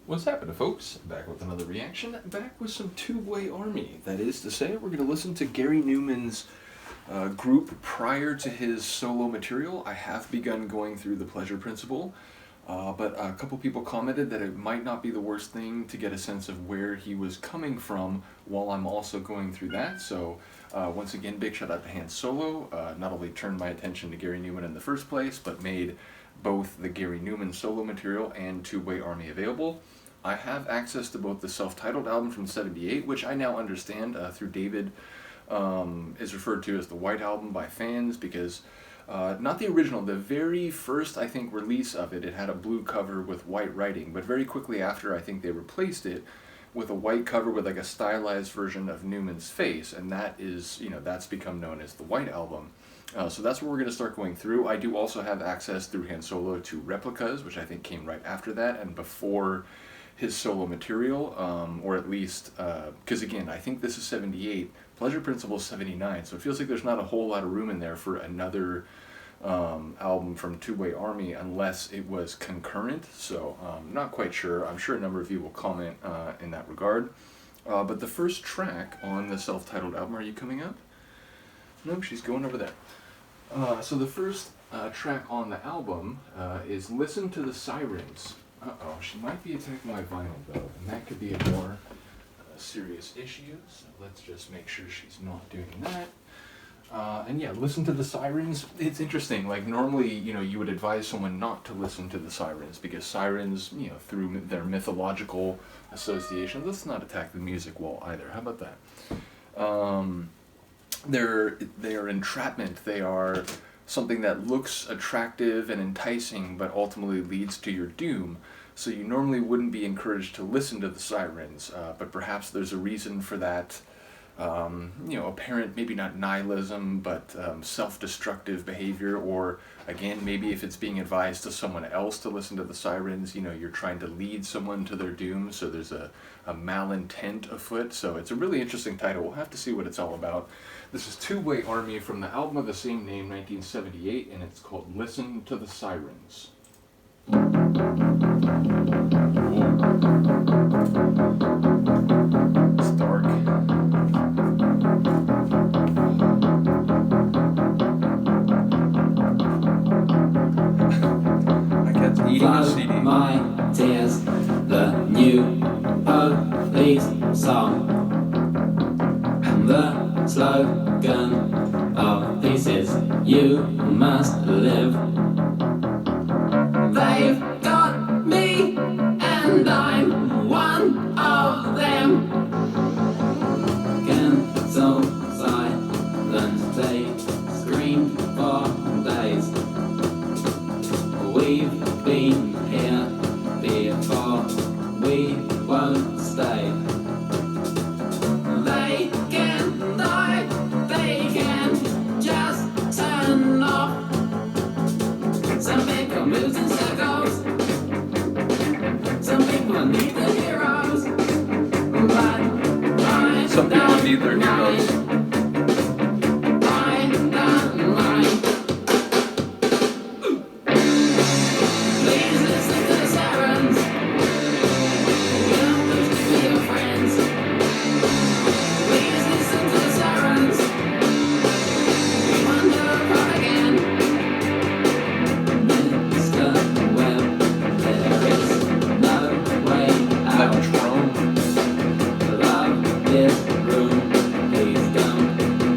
What's happening, folks? Back with another reaction, back with some Tubeway Army. That is to say, we're going to listen to Gary Numan's group prior to his solo material. I have begun going through the pleasure principle, but a couple people commented that it might not be the worst thing to get a sense of where he was coming from while I'm also going through that. So once again, big shout out to Han Solo. Not only turned my attention to Gary Numan in the first place, but made both the Gary Numan solo material and Tubeway Army available. I have access to both the self-titled album from '78, which I now understand through David is referred to as the White Album by fans, because not the original, the very first, I think, release of it, it had a blue cover with white writing, but very quickly after, I think they replaced it with a white cover with like a stylized version of Newman's face, and that is, that's become known as the White Album. So that's what we're going to start going through. I do also have access through Han Solo to replicas, which I think came right after that and before his solo material, or at least, because again, I think this is '78, Pleasure Principle is '79, so it feels like there's not a whole lot of room in there for another album from Tubeway Army unless it was concurrent, so not quite sure. I'm sure a number of you will comment in that regard. But the first track on the self-titled album, are you coming up? Nope, she's going over there. So the first track on the album is Listen to the Sirens. Uh-oh, she might be attacking my vinyl though, and that could be a more serious issue, so let's just make sure she's not doing that. And yeah, Listen to the Sirens. It's interesting, like normally, you would advise someone not to listen to the Sirens, because Sirens, through their mythological associations, let's not attack the music wall either, how about that? They are entrapment, they are something that looks attractive and enticing but ultimately leads to your doom. So you normally wouldn't be encouraged to listen to the Sirens, but perhaps there's a reason for that, apparent, maybe not nihilism, but self-destructive behavior, or again, maybe if it's being advised to someone else to listen to the Sirens, you're trying to lead someone to their doom, so there's a malintent afoot. So it's a really interesting title. We'll have to see what it's all about. This is Tubeway Army from the album of the same name, 1978, and it's called Listen to the Sirens. It's dark. My cat's eating a CD. My tears, the new police song, the slogan of peace is you must live. They've got me and I'm one of them. Cancel silence, they scream for days. We've been here before, we won't stay. They can die, they can just turn off. Some people move in circles, some people need the heroes, but some people need their heroes. Please listen to the Sirens. We don't wish to be your friends. Please listen to the Sirens. We wonder apart again. Mr. Webb, there is no way out. Love this room. Please don't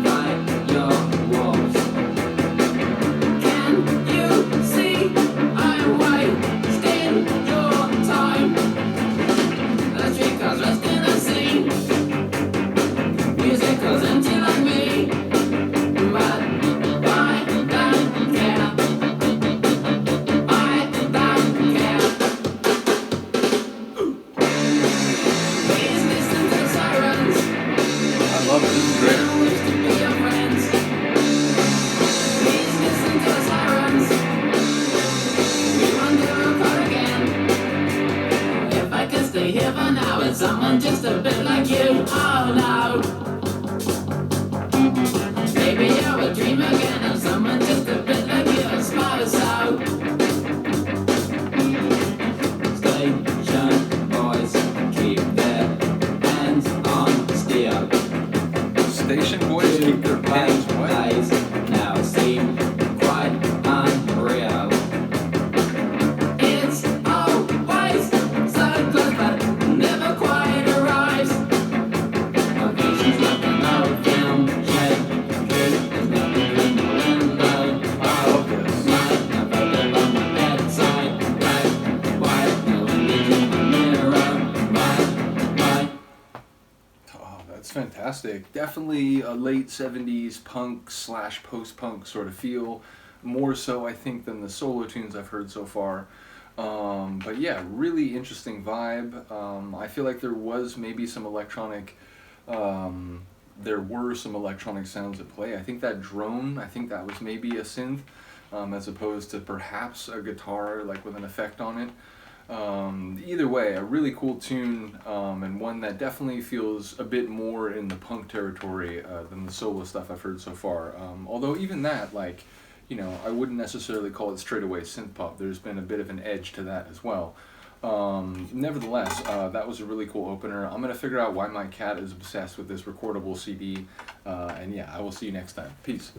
fight your walls. Can you see I'm wasting your time? The street cars rest in the scene. Music goes empty like me, but I don't care. I don't care. Please listen to the Sirens. I love it, this is We great. don't wish to be your friends. Please listen to the Sirens. We wander apart again. If I could stay here for now with someone just a bit like you, oh no. Maybe I would dream again of someone just a bit like you, I suppose so. Station boy. It's fantastic. Definitely a late 70s punk slash post-punk sort of feel. More so, I think, than the solo tunes I've heard so far. But yeah, really interesting vibe. I feel like there was maybe some electronic, there were some electronic sounds at play. I think that drone, I think that was maybe a synth, as opposed to perhaps a guitar like with an effect on it. Either way, a really cool tune, and one that definitely feels a bit more in the punk territory than the solo stuff I've heard so far. Although even that, like, you know, I wouldn't necessarily call it straight away synth pop. There's been a bit of an edge to that as well. Nevertheless, that was a really cool opener. I'm gonna figure out why my cat is obsessed with this recordable CD, and yeah, I will see you next time. Peace.